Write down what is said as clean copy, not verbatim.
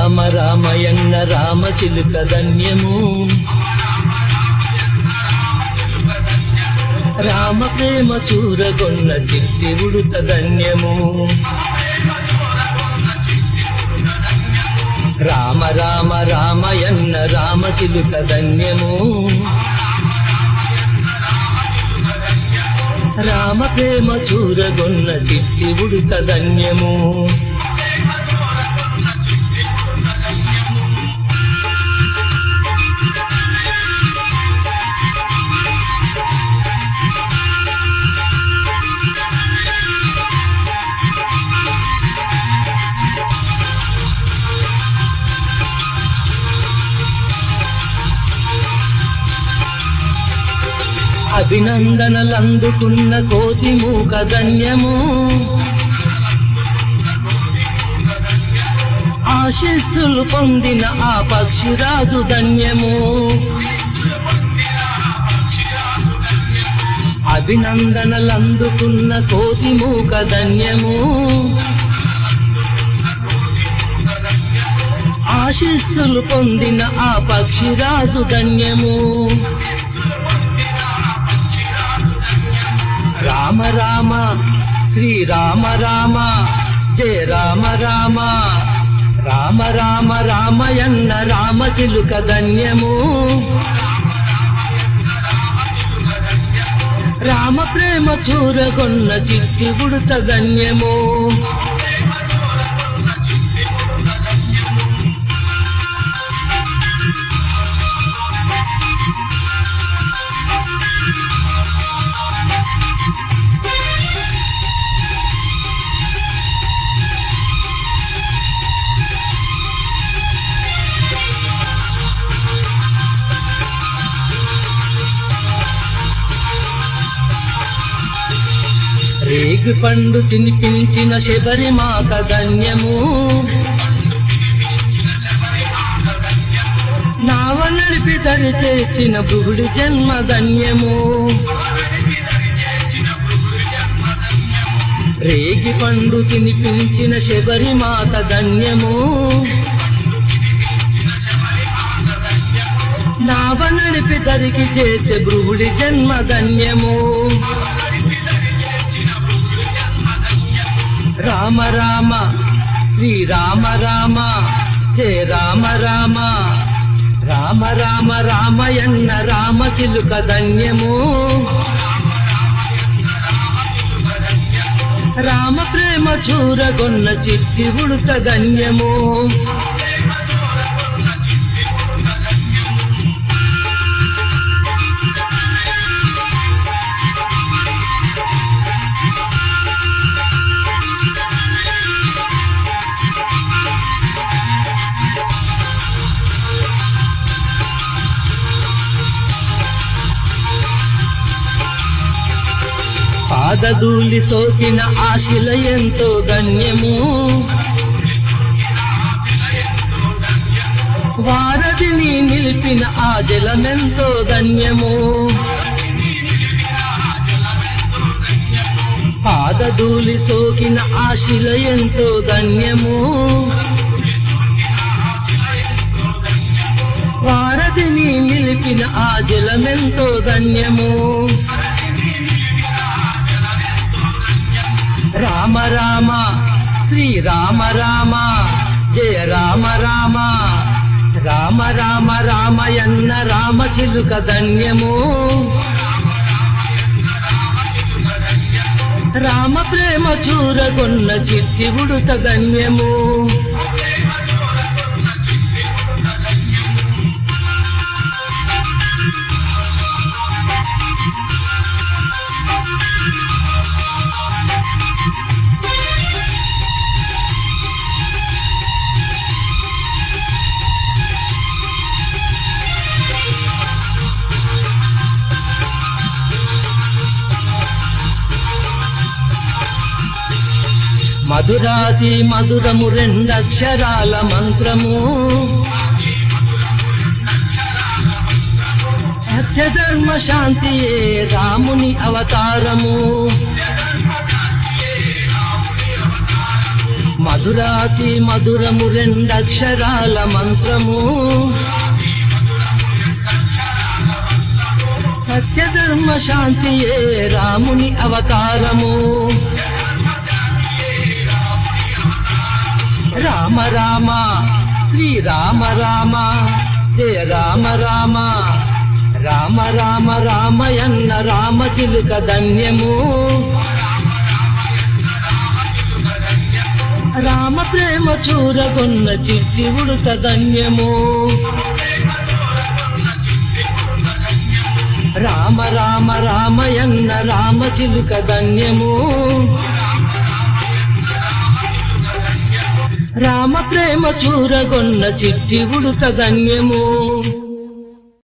రామ రామయన్న రామ చిలుక ధన్యము రామ ప్రేమ చూరగొన్న చిట్టి ఉడుత ధన్యము రామ రామ రామయన్న రామ చిలుక ధన్యము రామ ప్రేమ చూరగొన్న చిట్టి ఉడుత ధన్యము అభినందనలందుకున్న కోతి మూక ధన్యము ఆశీస్సులు పొందిన ఆ పక్షిరాజు ధన్యము అభినందనలందుకున్న కోతి మూక ధన్యము ఆశీస్సులు పొందిన ఆ పక్షిరాజు ధన్యము రామ రామ శ్రీరామ రామ జయ రామ రామ రామ రామ రామయన్న రామ చిలుక ధన్యము రామ ప్రేమ చూరగొన్న చిట్టి ఉడుత ధన్యము రేగు పండు తినిపించిన శబరిమాత ధన్యము నావ నడిపి దరి చేర్చిన బుగుడి జన్మ ధన్యము రేగి పండు తినిపించిన శబరిమాత ధన్యము నావ నడిపి దరికి చేర్చే బృహుడి జన్మ ధన్యము రామ రామ శ్రీరామ రామ జయ రామ రామ రామ రామ రామయన్న రామ చిలుక ధన్యము రామ ప్రేమ చూరగొన్న చిట్టి ఉడుత ధన్యము పాదధూళి సోకిన ఆశిల ఎంతో ధన్యము వారధిని నిలిపిన ఆ జలమెంతో ధన్యము పాదధూళి సోకిన ఆశిల ఎంతో ధన్యము వారధిని నిలిపిన ఆ జలమెంతో ధన్యము రామ రామ శ్రీరామ రామ జయ రామ రామ రామ రామ రామయన్న రామ చిలుక ధన్యము రామ ప్రేమ చూరగొన్న చిట్టి ఉడుత ధన్యము మధురాతి మధురము రెండక్షరాల మంత్రము సత్యధర్మ శాంతియే రాముని అవతారము మధురాతి మధురము రెండక్షరాల మంత్రము సత్యధర్మ శాంతియే రాముని అవతారము రామ రామ శ్రీరామ రామ జయ రామ రామ రామ రామ రామయన్న రామ చిలుక ధన్యము రామ ప్రేమ చూరగొన్న చిట్టి ఉడుత ధన్యము రామ రామ రామయన్న రామ చిలుక ధన్యము రామ ప్రేమ చూరగొన్న చిట్టి ఉడుత ధన్యము